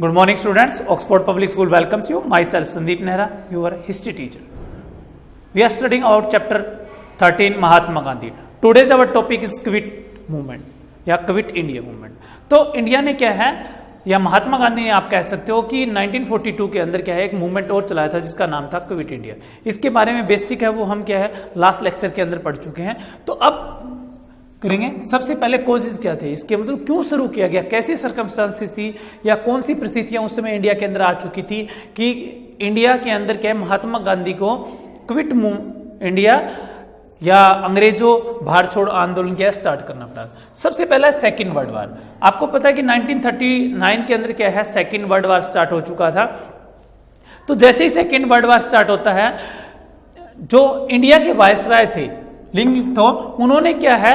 Good morning, students. Oxford Public School welcomes you. Myself, Sandeep Nehra, your history teacher. We are studying about chapter 13, Mahatma Gandhi. Today's our topic is Quit Movement या quit India movement. तो India ने क्या है या महात्मा गांधी ने आप कह सकते हो कि 1942 के अंदर क्या है एक मूवमेंट और चलाया था जिसका नाम था क्विट इंडिया. इसके बारे में बेसिक है वो हम क्या है लास्ट लेक्चर के अंदर पढ़ चुके हैं. तो अब करेंगे. सबसे पहले कोजेस क्या थे, इसके मतलब क्यों शुरू किया गया, कैसी सर्कमस्टांसेस थी या कौन सी परिस्थितियां उस समय इंडिया के अंदर आ चुकी थी कि इंडिया के अंदर क्या है महात्मा गांधी को क्विट इंडिया या अंग्रेजों भारत छोड़ो आंदोलन क्या स्टार्ट करना पड़ा. सबसे पहला सेकेंड वर्ल्ड वार. आपको पता है कि 1939 के अंदर क्या है सेकेंड वर्ल्ड वार स्टार्ट हो चुका था. तो जैसे ही सेकेंड वर्ल्ड वार स्टार्ट होता है जो इंडिया के वायसराय थे लिंग तो उन्होंने क्या है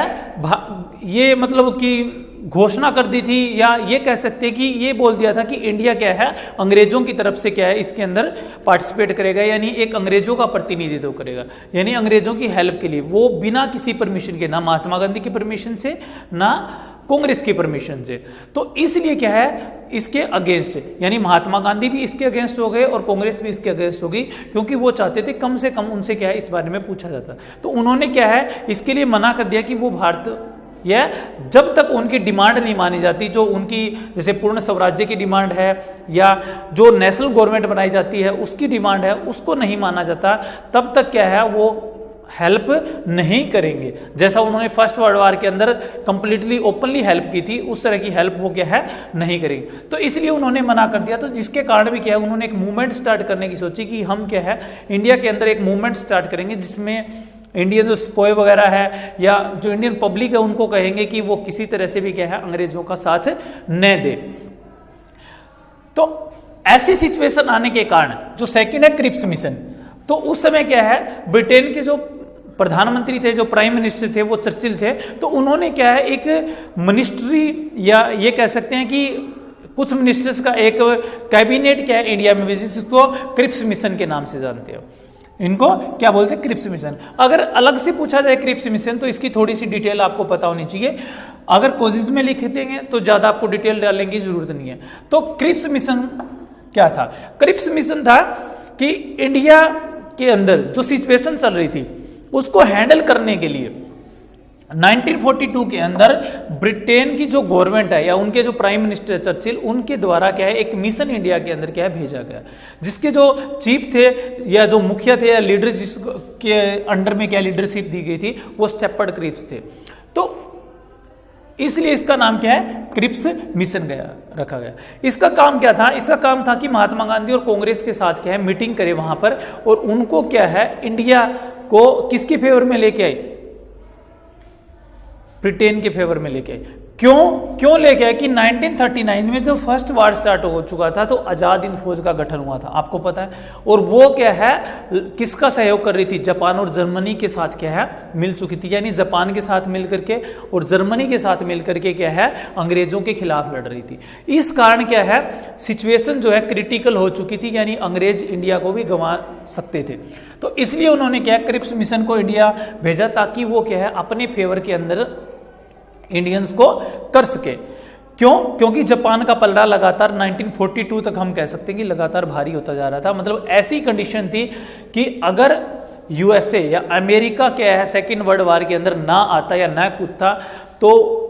ये मतलब कि घोषणा कर दी थी या ये कह सकते हैं कि ये बोल दिया था कि इंडिया क्या है अंग्रेजों की तरफ से क्या है इसके अंदर पार्टिसिपेट करेगा, यानी एक अंग्रेजों का प्रतिनिधित्व करेगा, यानी अंग्रेजों की हेल्प के लिए वो बिना किसी परमिशन के, ना महात्मा गांधी की परमिशन से ना कांग्रेस की परमिशन से. तो इसलिए क्या है इसके अगेंस्ट, यानी महात्मा गांधी भी इसके अगेंस्ट हो गए और कांग्रेस भी इसके अगेंस्ट हो गई क्योंकि वो चाहते थे कम से कम उनसे क्या है इस बारे में पूछा जाता. तो उन्होंने क्या है इसके लिए मना कर दिया कि वो भारत या जब तक उनकी डिमांड नहीं मानी जाती, जो उनकी जैसे पूर्ण स्वराज्य की डिमांड है या जो नेशनल गवर्नमेंट बनाई जाती है उसकी डिमांड है, उसको नहीं माना जाता तब तक क्या है वो हेल्प नहीं करेंगे. जैसा उन्होंने फर्स्ट वर्ल्ड वार के अंदर कंप्लीटली ओपनली हेल्प की थी उस तरह की हेल्प वो क्या है नहीं करेंगे. तो इसलिए उन्होंने मना कर दिया. तो जिसके कारण भी क्या है उन्होंने एक मूवमेंट स्टार्ट करने की सोची कि हम क्या है इंडिया के अंदर एक मूवमेंट स्टार्ट करेंगे जिसमें इंडियन जो स्पोय वगैरह है या जो इंडियन पब्लिक है उनको कहेंगे कि वो किसी तरह से भी क्या है अंग्रेजों का साथ न दे. तो ऐसी सिचुएशन आने के कारण जो सेकंड है क्रिप्स मिशन. तो उस समय क्या है ब्रिटेन के जो प्रधानमंत्री थे, जो प्राइम मिनिस्टर थे वो चर्चिल थे. तो उन्होंने क्या है एक मिनिस्ट्री या ये कह सकते हैं कि कुछ मिनिस्टर्स का एक कैबिनेट क्या है इंडिया में जिसको क्रिप्स मिशन के नाम से जानते हो. इनको क्या बोलते हैं क्रिप्स मिशन. अगर अलग से पूछा जाए क्रिप्स मिशन तो इसकी थोड़ी सी डिटेल आपको पता होनी चाहिए. अगर कोजिस में लिख देंगे तो ज्यादा आपको डिटेल डालने की जरूरत नहीं है. तो क्रिप्स मिशन क्या था? क्रिप्स मिशन था कि इंडिया के अंदर जो सिचुएशन चल रही थी उसको हैंडल करने के लिए 1942 के अंदर ब्रिटेन की जो गवर्नमेंट है या उनके जो प्राइम मिनिस्टर चर्चिल उनके द्वारा क्या है एक मिशन इंडिया के अंदर क्या है भेजा गया जिसके जो चीफ थे या जो मुखिया थे या लीडर जिसके अंडर में क्या लीडरशिप दी गई थी वो स्टेपर्ड क्रिप्स थे. तो इसलिए इसका नाम क्या है क्रिप्स मिशन रखा गया. इसका काम क्या था? इसका काम था कि महात्मा गांधी और कांग्रेस के साथ क्या है मीटिंग करे वहां पर और उनको क्या है इंडिया को किसके फेवर में लेके आई? ब्रिटेन के फेवर में लेके आए. क्यों लेके आए कि 1939 में जो फर्स्ट वार स्टार्ट हो चुका था तो आजाद हिंद फौज का गठन हुआ था आपको पता है. और वो क्या है किसका सहयोग कर रही थी? जापान और जर्मनी के साथ क्या है मिल चुकी थी, यानी जापान के साथ मिल करके और जर्मनी के साथ मिल करके क्या है अंग्रेजों के खिलाफ लड़ रही थी. इस कारण क्या है सिचुएशन जो है क्रिटिकल हो चुकी थी, यानी अंग्रेज इंडिया को भी गंवा सकते थे. तो इसलिए उन्होंने क्या क्रिप्स मिशन को इंडिया भेजा ताकि वो क्या है अपने फेवर के अंदर इंडियंस को कर सके. क्योंकि जापान का पलड़ा लगातार 1942 तक हम कह सकते हैं कि लगातार भारी होता जा रहा था. मतलब ऐसी कंडीशन थी कि अगर यूएसए या अमेरिका क्या है सेकेंड वर्ल्ड वार के अंदर ना आता या ना कूदता तो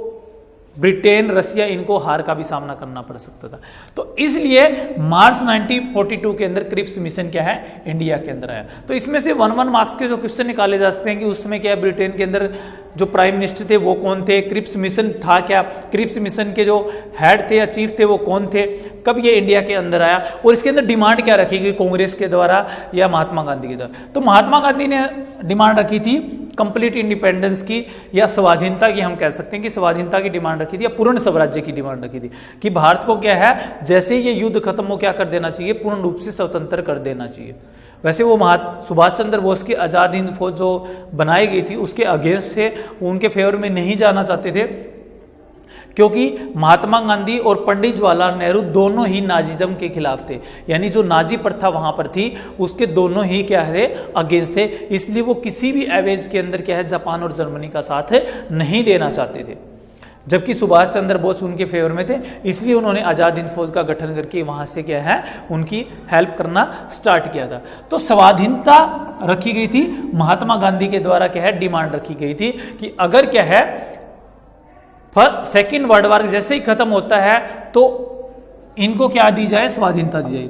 ब्रिटेन रसिया इनको हार का भी सामना करना पड़ सकता था. तो इसलिए मार्च 1942 के अंदर क्रिप्स मिशन क्या है इंडिया के अंदर आया. तो इसमें से 1 मार्क्स के जो क्वेश्चन निकाले जा सकते हैं कि उस समय क्या ब्रिटेन के अंदर जो प्राइम मिनिस्टर थे वो कौन थे, क्रिप्स मिशन था क्या, क्रिप्स मिशन के जो हेड थे या चीफ थे वो कौन थे, कब ये इंडिया के अंदर आया और इसके अंदर डिमांड क्या रखी गई कांग्रेस के द्वारा या महात्मा गांधी के द्वारा. तो महात्मा गांधी ने डिमांड रखी थी कंप्लीट इंडिपेंडेंस की या स्वाधीनता की, हम कह सकते हैं कि स्वाधीनता की डिमांड रखी थी या पूर्ण स्वराज्य की डिमांड रखी थी कि भारत को क्या है जैसे ये युद्ध खत्म हो क्या कर देना चाहिए, पूर्ण रूप से स्वतंत्र कर देना चाहिए. वैसे वो सुभाष चंद्र बोस की आजाद हिंद फौज जो बनाई गई थी उसके अगेंस्ट से उनके फेवर में नहीं जाना चाहते थे क्योंकि महात्मा गांधी और पंडित जवाहरलाल नेहरू दोनों ही नाजीदम के खिलाफ थे, यानी जो नाजी प्रथा वहां पर थी उसके दोनों ही क्या है अगेंस्ट थे. इसलिए वो किसी भी एवेज के अंदर क्या है जापान और जर्मनी का साथ नहीं देना चाहते थे. जबकि सुभाष चंद्र बोस उनके फेवर में थे, इसलिए उन्होंने आजाद हिंद फौज का गठन करके वहां से क्या है उनकी हेल्प करना स्टार्ट किया था। तो स्वाधीनता रखी गई थी, महात्मा गांधी के द्वारा क्या है डिमांड रखी गई थी कि अगर क्या है सेकेंड वर्ल्ड वॉर जैसे ही खत्म होता है तो इनको क्या दी जाए, स्वाधीनता दी जाए।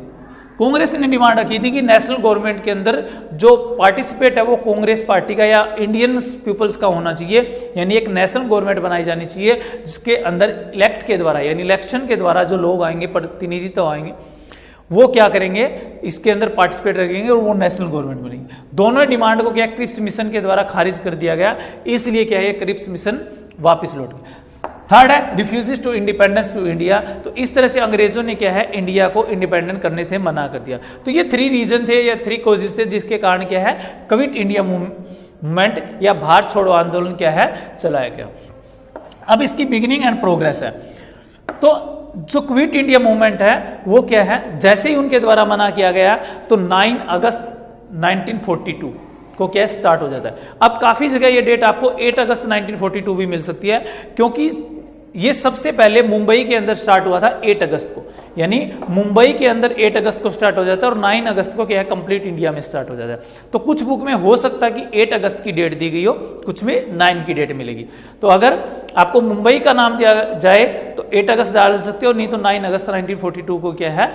कांग्रेस ने डिमांड रखी थी कि नेशनल गवर्नमेंट के अंदर जो पार्टिसिपेट है वो कांग्रेस पार्टी का या इंडियन पीपल्स का होना चाहिए, यानी एक नेशनल गवर्नमेंट बनाई जानी चाहिए जिसके अंदर इलेक्ट के द्वारा यानी इलेक्शन के द्वारा जो लोग आएंगे, प्रतिनिधि तो आएंगे, वो क्या करेंगे इसके अंदर पार्टिसिपेट करेंगे और वो नेशनल गवर्नमेंट बनेगी। दोनों डिमांड को क्या क्रिप्स मिशन के द्वारा खारिज कर दिया गया, इसलिए क्या है क्रिप्स मिशन वापस लौट गया। थर्ड है refugees to independence to India. तो इस तरह से अंग्रेजों ने क्या है इंडिया को इंडिपेंडेंट करने से मना कर दिया। तो ये 3 रीजन थे या 3 कॉजेस थे जिसके कारण क्या है क्विट इंडिया मूवमेंट या भारत छोड़ो आंदोलन क्या है चलाया गया। अब इसकी बिगिनिंग एंड प्रोग्रेस है। तो जो क्विट इंडिया मूवमेंट है वो क्या है, जैसे ही उनके द्वारा मना किया गया तो 9 अगस्त 1942 को क्या स्टार्ट हो जाता है। अब काफी जगह ये डेट आपको 8 अगस्त 1942 भी मिल सकती है, क्योंकि ये सबसे पहले मुंबई के अंदर स्टार्ट हुआ था 8 अगस्त को, यानी मुंबई के अंदर 8 अगस्त को स्टार्ट हो जाता है और 9 अगस्त को क्या है कंप्लीट इंडिया में स्टार्ट हो जाता है। तो कुछ बुक में हो सकता है कि 8 अगस्त की डेट दी गई हो, कुछ में 9 की डेट मिलेगी। तो अगर आपको मुंबई का नाम दिया जाए तो 8 अगस्त डाल सकते हो, नहीं तो 9 अगस्त 1942 को क्या है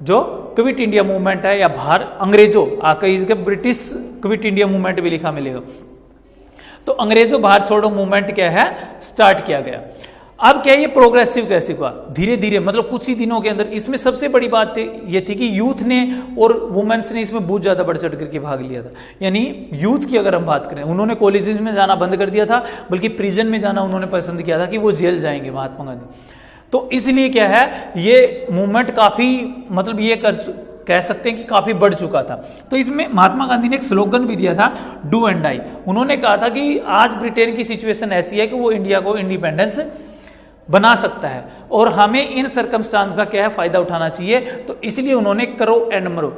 जो क्विट इंडिया मूवमेंट है या भारत अंग्रेजों इसके ब्रिटिश क्विट इंडिया मूवमेंट भी लिखा मिलेगा। तो अंग्रेजों भारत छोड़ो मूवमेंट क्या है स्टार्ट किया गया। अब क्या ये प्रोग्रेसिव कैसे हुआ, धीरे धीरे मतलब कुछ ही दिनों के अंदर। इसमें सबसे बड़ी बात ये थी कि यूथ ने और वुमेन्स ने इसमें बहुत ज्यादा बढ़ चढ़ करके भाग लिया था। यानी यूथ की अगर हम बात करें, उन्होंने कॉलेजेस में जाना बंद कर दिया था, बल्कि प्रिजन में जाना उन्होंने पसंद किया था कि वो जेल जाएंगे महात्मा गांधी। तो इसलिए क्या है ये मूवमेंट काफी मतलब ये कह सकते हैं कि काफी बढ़ चुका था। तो इसमें महात्मा गांधी ने एक स्लोगन भी दिया था, डू एंड डाई। उन्होंने कहा था कि आज ब्रिटेन की सिचुएशन ऐसी है कि वो इंडिया को इंडिपेंडेंस बना सकता है और हमें इन सर्कमस्टांस का क्या है फायदा उठाना चाहिए। तो इसलिए उन्होंने करो एंड मरो,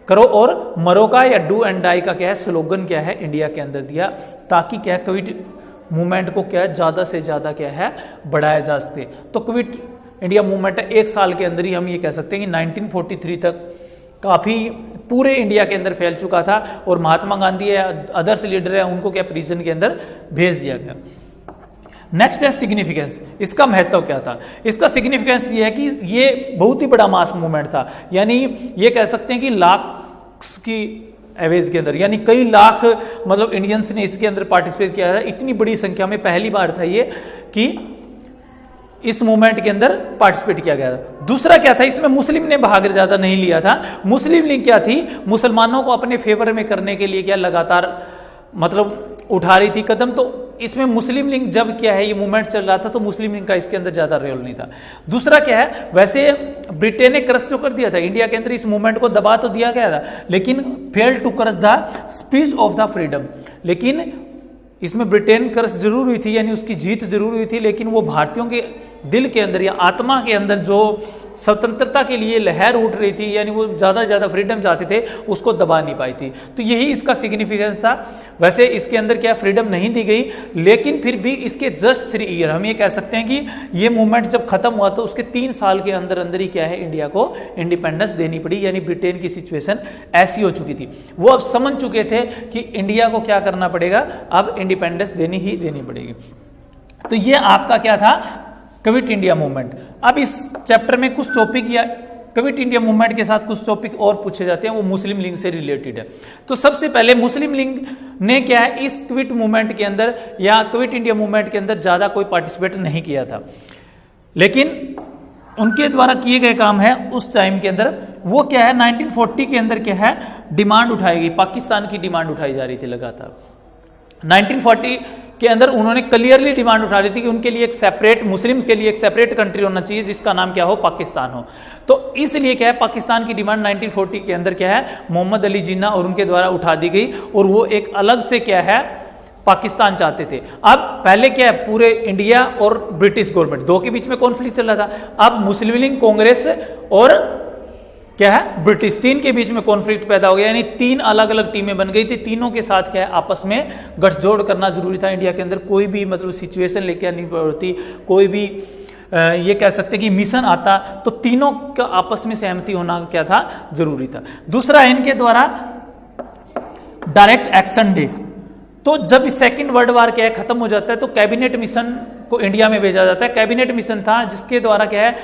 करो और मरो का या डू एंड डाई का क्या है स्लोगन क्या है इंडिया के अंदर दिया, ताकि क्या क्विट मूवमेंट को क्या है ज्यादा से ज्यादा क्या है बढ़ाया जा सके। तो क्विट इंडिया मूवमेंट एक साल के अंदर ही हम ये कह सकते हैं कि 1943 तक काफी पूरे इंडिया के अंदर फैल चुका था और महात्मा गांधी या अदर्स लीडर है उनको क्या प्रिजन के अंदर भेज दिया गया। नेक्स्ट है सिग्निफिकेंस। इसका महत्व क्या था, इसका सिग्निफिकेंस ये है कि ये बहुत ही बड़ा मास मूवमेंट था, यानी ये कह सकते हैं कि लाख की एवेज के अंदर, यानी कई लाख मतलब इंडियंस ने इसके अंदर पार्टिसिपेट किया था। इतनी बड़ी संख्या में पहली बार था ये कि इस मूवमेंट के अंदर पार्टिसिपेट किया गया था। दूसरा क्या था, इसमें मुस्लिम ने भाग ज्यादा नहीं लिया था। मुस्लिम लीग क्या थी, मुसलमानों को अपने फेवर में करने के लिए क्या लगातार मतलब उठा रही थी कदम। तो इसमें मुस्लिम लीग जब क्या है ये मूवमेंट चल रहा था तो मुस्लिम लीग का इसके अंदर ज्यादा रोल नहीं था। दूसरा क्या है, वैसे ब्रिटेन ने क्रश जो कर दिया था इंडिया के अंदर, इस मूवमेंट को दबा तो दिया गया था लेकिन fail to crush the speech of the freedom. लेकिन इसमें ब्रिटेन क्रश जरूर हुई थी, यानी उसकी जीत जरूर हुई थी, लेकिन वो भारतीयों के दिल के अंदर या आत्मा के अंदर जो स्वतंत्रता के लिए लहर उठ रही थी, यानी वो ज्यादा ज्यादा फ्रीडम चाहते थे, उसको दबा नहीं पाई थी। तो यही इसका सिग्निफिकेंस था। वैसे इसके अंदर क्या फ्रीडम नहीं दी गई, लेकिन फिर भी इसके जस्ट 3 ईयर हम ये कह सकते हैं कि ये मूवमेंट जब खत्म हुआ तो उसके 3 साल के अंदर अंदर ही क्या है इंडिया को इंडिपेंडेंस देनी पड़ी, यानी ब्रिटेन की सिचुएशन ऐसी हो चुकी थी। वो अब समझ चुके थे कि इंडिया को क्या करना पड़ेगा, अब इंडिपेंडेंस देनी ही देनी पड़ेगी। तो ये आपका क्या था क्विट इंडिया मूवमेंट। अब इस चैप्टर में कुछ टॉपिक या क्विट इंडिया मूवमेंट के साथ कुछ टॉपिक और पूछे जाते हैं, वो मुस्लिम लीग से रिलेटेड है। तो सबसे पहले मुस्लिम लीग ने क्या है इस क्विट मूवमेंट के अंदर या क्विट इंडिया मूवमेंट के अंदर ज्यादा कोई पार्टिसिपेट नहीं किया था, लेकिन उनके द्वारा किए गए काम है उस टाइम के अंदर वो क्या है 1940 के अंदर क्या है डिमांड उठाई गई, पाकिस्तान की डिमांड उठाई जा रही थी लगातार। 1940 के अंदर उन्होंने क्लियरली डिमांड उठा रही थी कि उनके लिए एक सेपरेट, मुस्लिम्स के लिए एक सेपरेट कंट्री होना चाहिए जिसका नाम क्या हो, पाकिस्तान हो। तो इसलिए क्या है पाकिस्तान की डिमांड 1940 के अंदर क्या है मोहम्मद अली जिन्ना और उनके द्वारा उठा दी गई और वो एक अलग से क्या है पाकिस्तान चाहते थे। अब पहले क्या है पूरे इंडिया और ब्रिटिश गवर्नमेंट दो के बीच में कॉन्फ्लिक्ट चल रहा था। अब मुस्लिम लीग कांग्रेस और क्या है, ब्रिटिश। तीन के बीच में कॉन्फ्लिक्ट पैदा हो गया, यानी तीन अलग अलग टीमें बन गई थी, तीनों के साथ क्या है, आपस में गठजोड़ करना जरूरी था। इंडिया के अंदर कोई भी मतलब सिचुएशन लेके आनी पड़ती, कोई भी ये कह सकते कि मिशन आता तो तीनों का आपस में सहमति होना क्या था, जरूरी था। दूसरा, इनके द्वारा डायरेक्ट एक्शन डे। तो जब सेकेंड वर्ल्ड वार क्या है खत्म हो जाता है तो कैबिनेट मिशन को इंडिया में भेजा जाता है। कैबिनेट मिशन था जिसके द्वारा क्या है,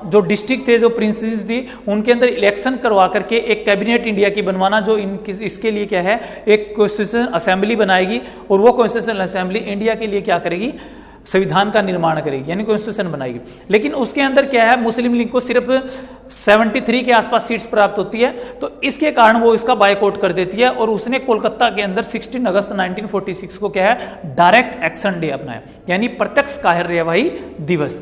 जो डिस्ट्रिक्ट थे, जो प्रिंसेस थी, उनके अंदर इलेक्शन करवा करके एक कैबिनेट इंडिया की बनवाना, जो इसके लिए क्या है, एक कॉन्स्टिट्यूशन असेंबली बनाएगी और वो कॉन्स्टिट्यूशन असेंबली इंडिया के लिए क्या करेगी, संविधान का निर्माण करेगी, यानी कॉन्स्टिट्यूशन बनाएगी। लेकिन उसके अंदर क्या है, मुस्लिम लीग को सिर्फ 73 के आसपास सीट्स प्राप्त होती है, तो इसके कारण वो इसका बायकॉट कर देती है और उसने कोलकाता के अंदर 16 अगस्त 1946 को क्या है, डायरेक्ट एक्शन डे अपनाया, यानी प्रत्यक्ष कार्यवाही दिवस।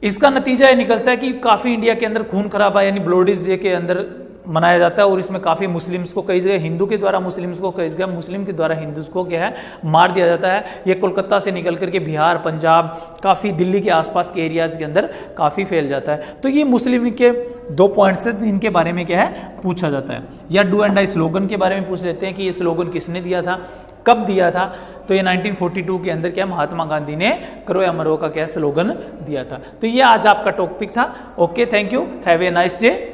इसका नतीजा ये निकलता है कि काफी इंडिया के अंदर खून खराबा यानी ब्लोडीज डे के अंदर मनाया जाता है और इसमें काफी मुस्लिम्स को, कई जगह हिंदू के द्वारा मुस्लिम्स को, कई जगह मुस्लिम के द्वारा हिंदूज को क्या है, मार दिया जाता है। ये कोलकाता से निकल करके बिहार, पंजाब, काफी दिल्ली के आसपास के एरियाज के अंदर काफी फैल जाता है। तो ये मुस्लिम लीग के 2 पॉइंट्स हैं इनके बारे में क्या है, पूछा जाता है। या डू एंड डाई स्लोगन के बारे में पूछ लेते हैं कि ये स्लोगन किसने दिया था, कब दिया था। तो ये 1942 के अंदर क्या, महात्मा गांधी ने करो या मरो का क्या स्लोगन दिया था। तो ये आज आपका टॉपिक था। Okay, thank you, have a nice day.